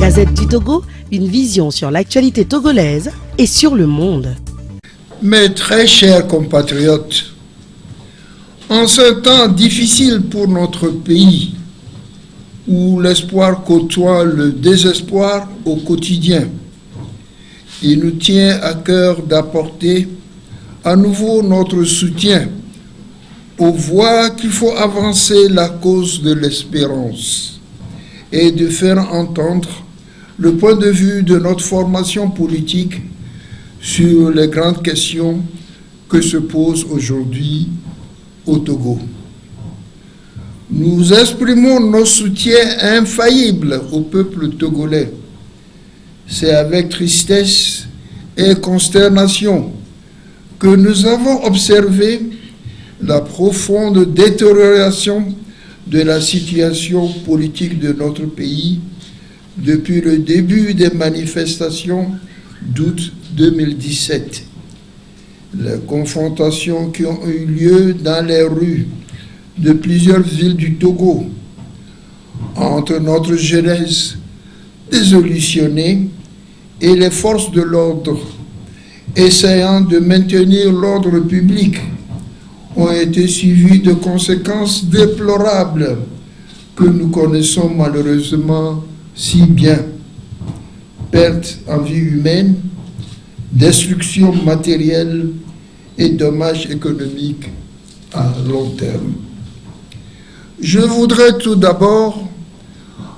Gazette du Togo, une vision sur l'actualité togolaise et sur le monde. Mes très chers compatriotes, en ce temps difficile pour notre pays, où l'espoir côtoie le désespoir au quotidien, il nous tient à cœur d'apporter à nouveau notre soutien aux voix qu'il faut avancer la cause de l'espérance et de faire entendre le point de vue de notre formation politique sur les grandes questions que se posent aujourd'hui au Togo. Nous exprimons nos soutiens infaillibles au peuple togolais. C'est avec tristesse et consternation que nous avons observé la profonde détérioration de la situation politique de notre pays depuis le début des manifestations d'août 2017. Les confrontations qui ont eu lieu dans les rues de plusieurs villes du Togo entre notre jeunesse désolutionnée et les forces de l'ordre essayant de maintenir l'ordre public ont été suivies de conséquences déplorables que nous connaissons malheureusement si bien. Perte en vie humaine, destruction matérielle et dommages économiques à long terme. Je voudrais tout d'abord,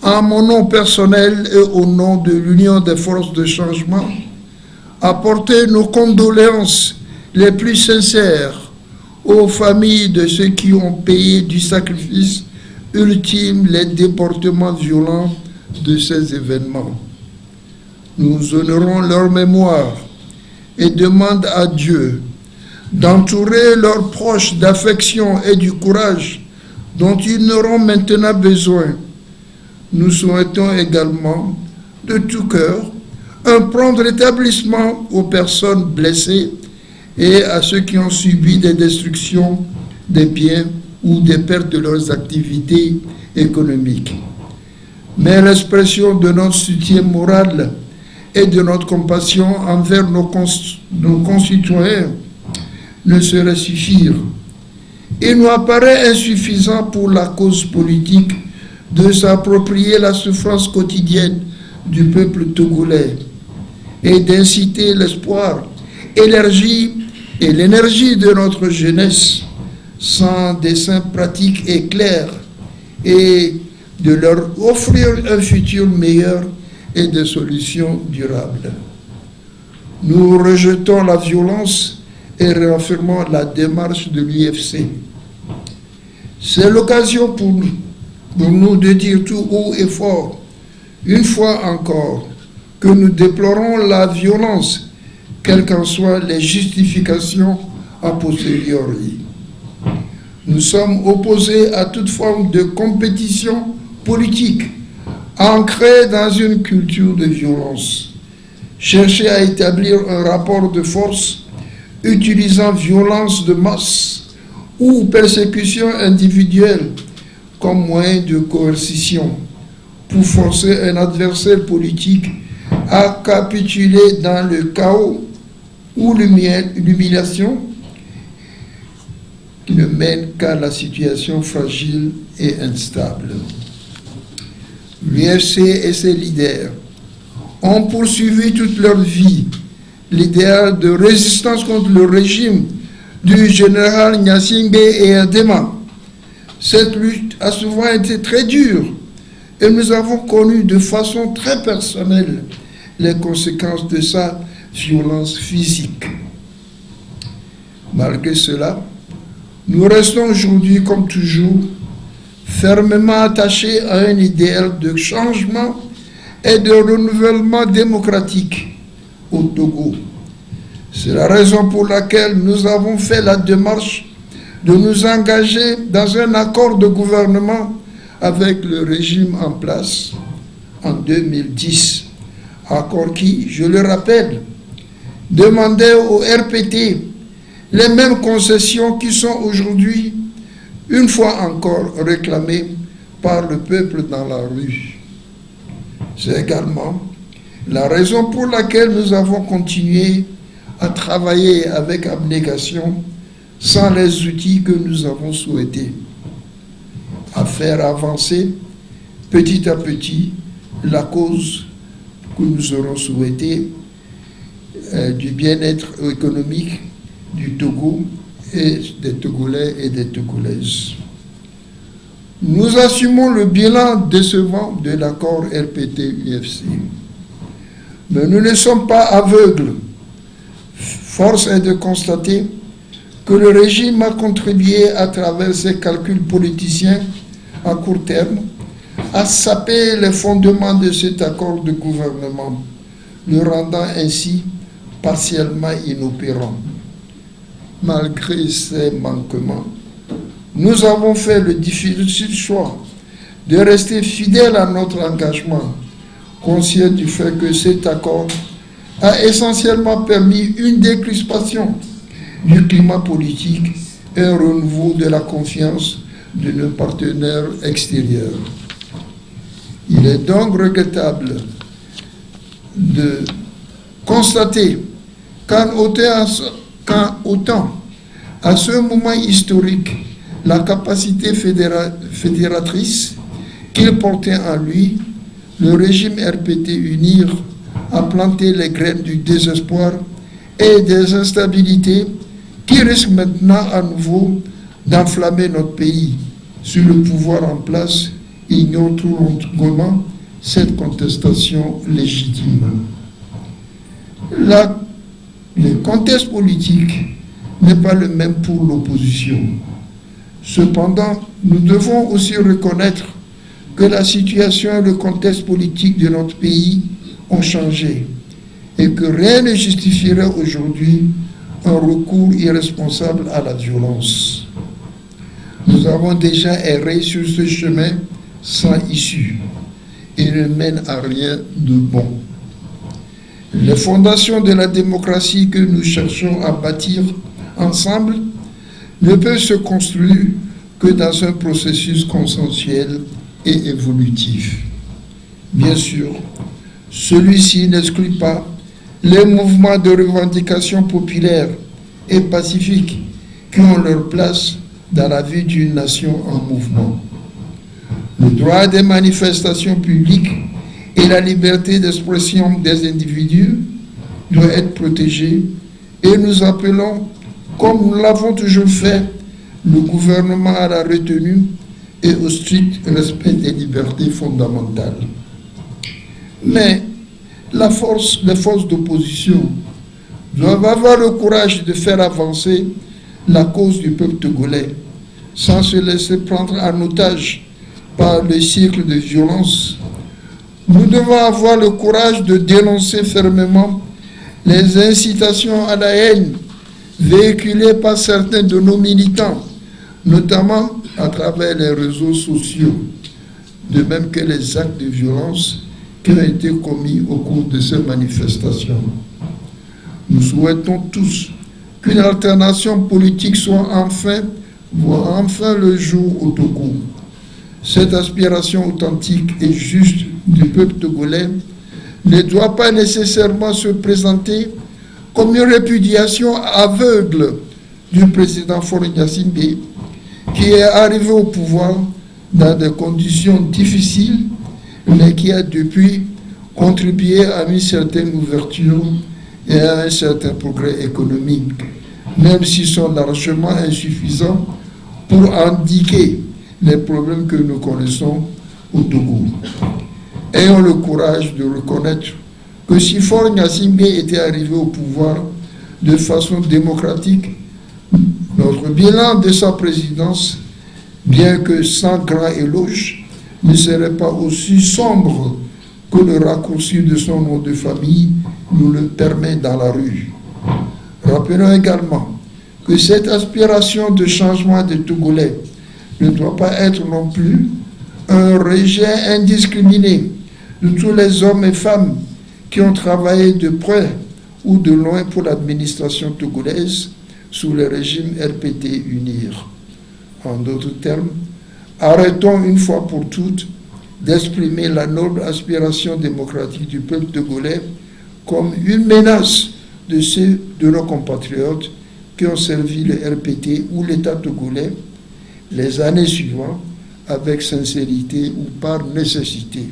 en mon nom personnel et au nom de l'Union des forces de changement, apporter nos condoléances les plus sincères aux familles de ceux qui ont payé du sacrifice ultime les déportements violents de ces événements. Nous honorons leur mémoire et demandons à Dieu d'entourer leurs proches d'affection et du courage dont ils n'auront maintenant besoin. Nous souhaitons également de tout cœur un prompt rétablissement aux personnes blessées et à ceux qui ont subi des destructions des biens ou des pertes de leurs activités économiques. Mais l'expression de notre soutien moral et de notre compassion envers nos concitoyens ne saurait suffire. Il nous apparaît insuffisant pour la cause politique de s'approprier la souffrance quotidienne du peuple togolais et d'inciter l'espoir et l'énergie de notre jeunesse sans dessein pratique et clair et de leur offrir un futur meilleur et des solutions durables. Nous rejetons la violence et réaffirmons la démarche de l'UFC. C'est l'occasion pour nous de dire tout haut et fort, une fois encore, que nous déplorons la violence, quelles qu'en soient les justifications a posteriori. Nous sommes opposés à toute forme de compétition politique ancrée dans une culture de violence. Chercher à établir un rapport de force utilisant violence de masse ou persécution individuelle comme moyen de coercition pour forcer un adversaire politique à capituler dans le chaos ou l'humiliation qui ne mène qu'à la situation fragile et instable. L'UFC et ses leaders ont poursuivi toute leur vie l'idéal de résistance contre le régime du général Gnassingbé et Adema. Cette lutte a souvent été très dure et nous avons connu de façon très personnelle les conséquences de sa violence physique. Malgré cela, nous restons aujourd'hui, comme toujours, fermement attachés à un idéal de changement et de renouvellement démocratique au Togo. C'est la raison pour laquelle nous avons fait la démarche de nous engager dans un accord de gouvernement avec le régime en place en 2010. Accord qui, je le rappelle, demandait au RPT les mêmes concessions qui sont aujourd'hui, une fois encore, réclamées par le peuple dans la rue. C'est également la raison pour laquelle nous avons continué à travailler avec abnégation sans les outils que nous avons souhaité, à faire avancer petit à petit la cause que nous aurons souhaité du bien-être économique du Togo et des Togolais et des Togolaises. Nous assumons le bilan décevant de l'accord RPT-UFC. Mais nous ne sommes pas aveugles. Force est de constater que le régime a contribué à travers ses calculs politiciens à court terme à saper les fondements de cet accord de gouvernement, le rendant ainsi partiellement inopérant. Malgré ces manquements, nous avons fait le difficile choix de rester fidèles à notre engagement, conscients du fait que cet accord a essentiellement permis une décrispation du climat politique et un renouveau de la confiance de nos partenaires extérieurs. Il est donc regrettable de constater qu'en autant, à ce moment historique, la capacité fédératrice qu'il portait en lui, le régime RPT-UNIR a planté les graines du désespoir et des instabilités qui risquent maintenant à nouveau d'enflammer notre pays. Sur le pouvoir en place, ignore tout longuement cette contestation légitime. Le contexte politique n'est pas le même pour l'opposition. Cependant, nous devons aussi reconnaître que la situation et le contexte politique de notre pays ont changé et que rien ne justifierait aujourd'hui un recours irresponsable à la violence. Nous avons déjà erré sur ce chemin sans issue et ne mène à rien de bon. Les fondations de la démocratie que nous cherchons à bâtir ensemble ne peuvent se construire que dans un processus consensuel et évolutif. Bien sûr, celui-ci n'exclut pas les mouvements de revendication populaire et pacifiques qui ont leur place dans la vie d'une nation en mouvement. Le droit des manifestations publiques et la liberté d'expression des individus doit être protégée et nous appelons, comme nous l'avons toujours fait, le gouvernement à la retenue et au strict respect des libertés fondamentales. Mais les forces d'opposition doivent avoir le courage de faire avancer la cause du peuple togolais sans se laisser prendre en otage par le cycle de violence. Nous devons avoir le courage de dénoncer fermement les incitations à la haine véhiculées par certains de nos militants, notamment à travers les réseaux sociaux, de même que les actes de violence qui ont été commis au cours de ces manifestations. Nous souhaitons tous qu'une alternation politique voit enfin le jour au Togo. Cette aspiration authentique et juste du peuple togolais ne doit pas nécessairement se présenter comme une répudiation aveugle du président Faure Gnassingbé, qui est arrivé au pouvoir dans des conditions difficiles, mais qui a depuis contribué à une certaine ouverture et à un certain progrès économique, même s'ils sont largement insuffisants pour endiguer les problèmes que nous connaissons au Togo. Ayons le courage de reconnaître que si Faure Gnassingbé était arrivé au pouvoir de façon démocratique, notre bilan de sa présidence, bien que sans grand éloge, ne serait pas aussi sombre que le raccourci de son nom de famille nous le permet dans la rue. Rappelons également que cette aspiration de changement des Togolais ne doit pas être non plus un rejet indiscriminé de tous les hommes et femmes qui ont travaillé de près ou de loin pour l'administration togolaise sous le régime RPT-UNIR. En d'autres termes, arrêtons une fois pour toutes d'exprimer la noble aspiration démocratique du peuple togolais comme une menace de ceux de nos compatriotes qui ont servi le RPT ou l'État togolais les années suivantes avec sincérité ou par nécessité.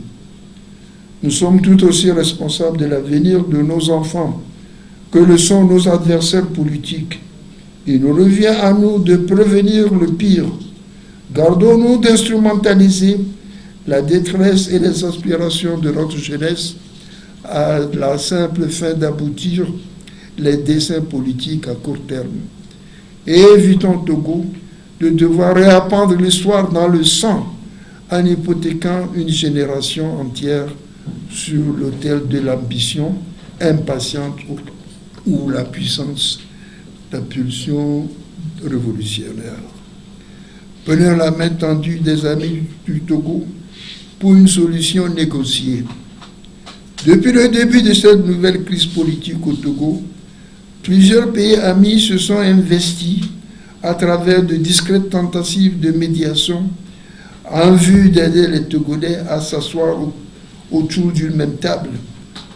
Nous sommes tout aussi responsables de l'avenir de nos enfants que le sont nos adversaires politiques. Il nous revient à nous de prévenir le pire. Gardons-nous d'instrumentaliser la détresse et les aspirations de notre jeunesse à la simple fin d'aboutir les desseins politiques à court terme. Et évitons Togo de devoir réapprendre l'histoire dans le sang en hypothéquant une génération entière sur l'autel de l'ambition impatiente ou la puissance, la pulsion révolutionnaire. Prenons la main tendue des amis du Togo pour une solution négociée. Depuis le début de cette nouvelle crise politique au Togo, plusieurs pays amis se sont investis à travers de discrètes tentatives de médiation en vue d'aider les Togolais à s'asseoir autour d'une même table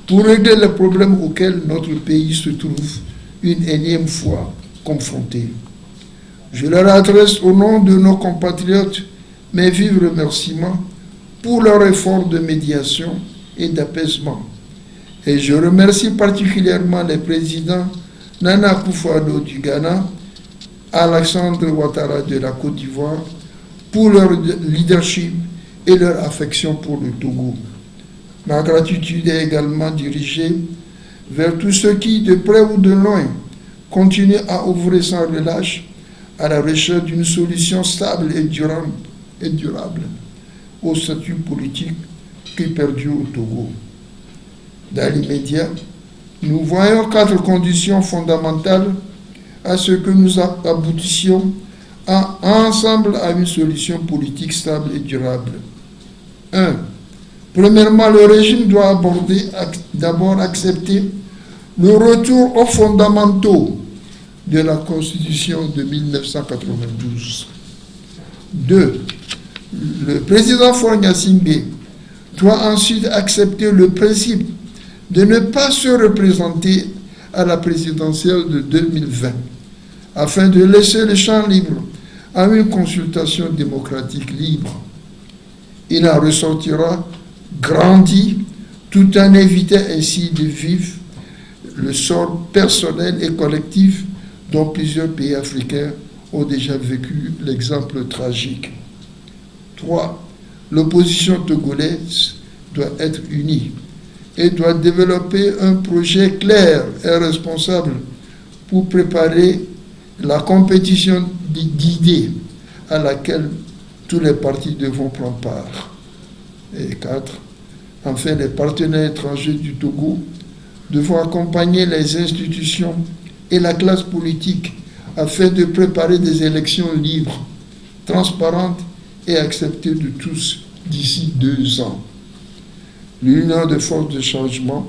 pour régler les problèmes auxquels notre pays se trouve une énième fois confronté. Je leur adresse au nom de nos compatriotes mes vifs remerciements pour leur effort de médiation et d'apaisement. Et je remercie particulièrement les présidents Nana Akufo-Addo du Ghana, Alassane Ouattara de la Côte d'Ivoire pour leur leadership et leur affection pour le Togo. Ma gratitude est également dirigée vers tous ceux qui, de près ou de loin, continuent à ouvrir sans relâche à la recherche d'une solution stable et durable au statut politique qui perdure au Togo. Dans l'immédiat, nous voyons 4 conditions fondamentales à ce que nous aboutissions ensemble à une solution politique stable et durable. 1. Premièrement, le régime doit d'abord accepter le retour aux fondamentaux de la Constitution de 1992. 2. Le président Faure Gnassingbé doit ensuite accepter le principe de ne pas se représenter à la présidentielle de 2020, afin de laisser le champ libre à une consultation démocratique libre. Il en ressortira grandi tout en évitant ainsi de vivre le sort personnel et collectif dont plusieurs pays africains ont déjà vécu l'exemple tragique. 3. L'opposition togolaise doit être unie et doit développer un projet clair et responsable pour préparer la compétition d'idées à laquelle tous les partis devront prendre part. Et 4. Enfin, les partenaires étrangers du Togo devront accompagner les institutions et la classe politique afin de préparer des élections libres, transparentes et acceptées de tous d'ici 2 ans. L'union des forces de changement.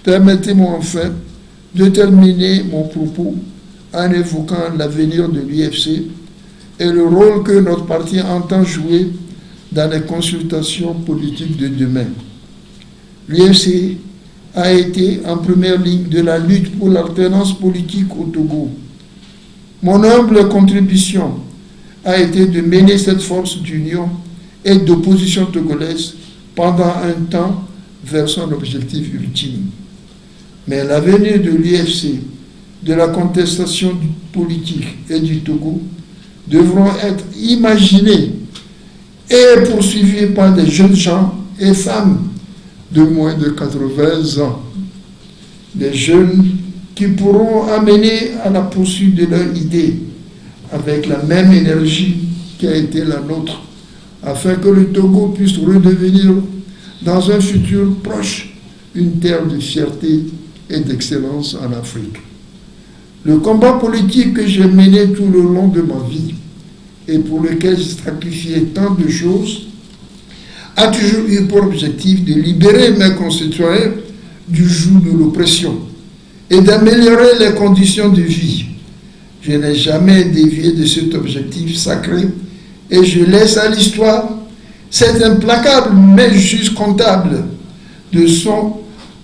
Permettez-moi enfin de terminer mon propos en évoquant l'avenir de l'UFC et le rôle que notre parti entend jouer dans les consultations politiques de demain. L'UFC a été en première ligne de la lutte pour l'alternance politique au Togo. Mon humble contribution a été de mener cette force d'union et d'opposition togolaise pendant un temps vers son objectif ultime. Mais l'avenir de l'UFC, de la contestation politique et du Togo devront être imaginés et poursuivis par des jeunes gens et femmes de moins de 80 ans. Des jeunes qui pourront amener à la poursuite de leur idée avec la même énergie qui a été la nôtre, afin que le Togo puisse redevenir dans un futur proche une terre de fierté et d'excellence en Afrique. Le combat politique que j'ai mené tout le long de ma vie et pour lequel j'ai sacrifié tant de choses a toujours eu pour objectif de libérer mes concitoyens du joug de l'oppression et d'améliorer les conditions de vie. Je n'ai jamais dévié de cet objectif sacré et je laisse à l'histoire cet implacable mais juste comptable de soin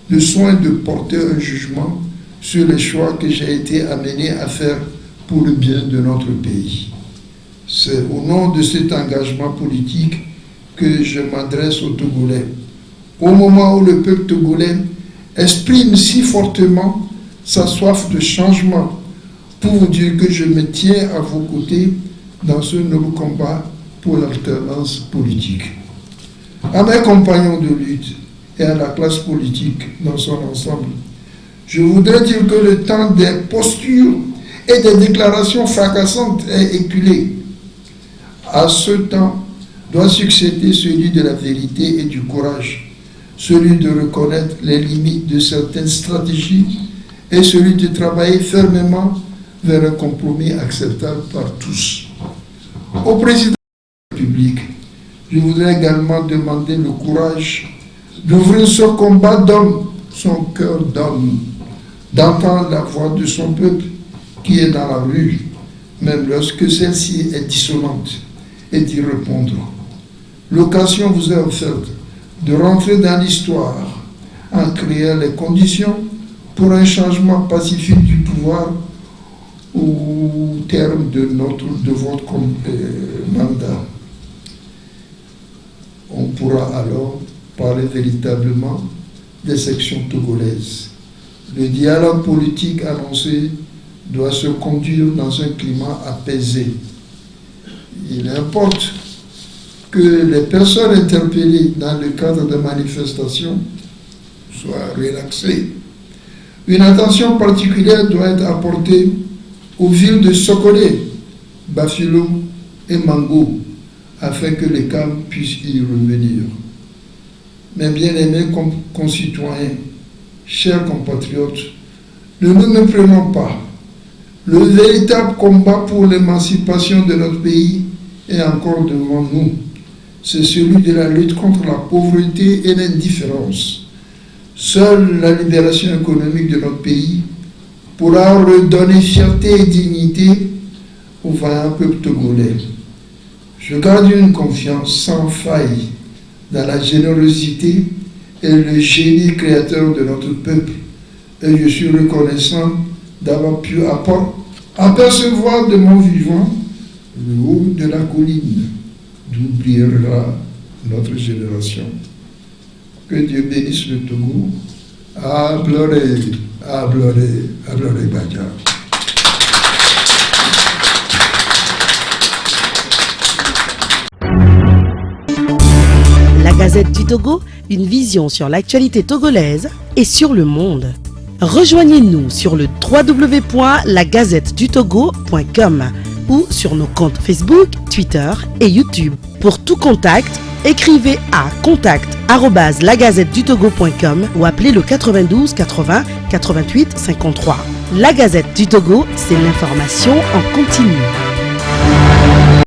de porter un jugement sur les choix que j'ai été amené à faire pour le bien de notre pays. C'est au nom de cet engagement politique que je m'adresse aux Togolais. Au moment où le peuple togolais exprime si fortement sa soif de changement, pour vous dire que je me tiens à vos côtés dans ce noble combat pour l'alternance politique. À mes compagnons de lutte et à la classe politique dans son ensemble, je voudrais dire que le temps des postures et des déclarations fracassantes est éculé. À ce temps doit succéder celui de la vérité et du courage, celui de reconnaître les limites de certaines stratégies et celui de travailler fermement vers un compromis acceptable par tous. Au président de la République, je voudrais également demander le courage d'ouvrir ce combat d'homme, son cœur d'homme, d'entendre la voix de son peuple qui est dans la rue, même lorsque celle-ci est dissonante, et d'y répondre. L'occasion vous est offerte de rentrer dans l'histoire en créant les conditions pour un changement pacifique du pouvoir au terme de votre mandat. On pourra alors parler véritablement des sections togolaises. Le dialogue politique annoncé doit se conduire dans un climat apaisé. Il importe que les personnes interpellées dans le cadre de manifestations soient relaxées. Une attention particulière doit être apportée aux villes de Sokolé, Bafilo et Mango, afin que les calmes puissent y revenir. Mes bien-aimés concitoyens, chers compatriotes, ne nous méprenons pas. Le véritable combat pour l'émancipation de notre pays est encore devant nous. C'est celui de la lutte contre la pauvreté et l'indifférence. Seule la libération économique de notre pays pourra redonner fierté et dignité au vaillant peuple togolais. Je garde une confiance sans faille dans la générosité et le génie créateur de notre peuple, et je suis reconnaissant d'avoir pu apercevoir de mon vivant le haut de la colline d'où brillera notre génération. Que Dieu bénisse le Togo. Ah, gloire, ah, gloire, ah, gloire, Badja. La Gazette du Togo, une vision sur l'actualité togolaise et sur le monde. Rejoignez-nous sur le www.lagazettedutogo.com ou sur nos comptes Facebook, Twitter et YouTube. Pour tout contact, écrivez à contact@lagazettedutogo.com ou appelez le 92 80 88 53. La Gazette du Togo, c'est l'information en continu.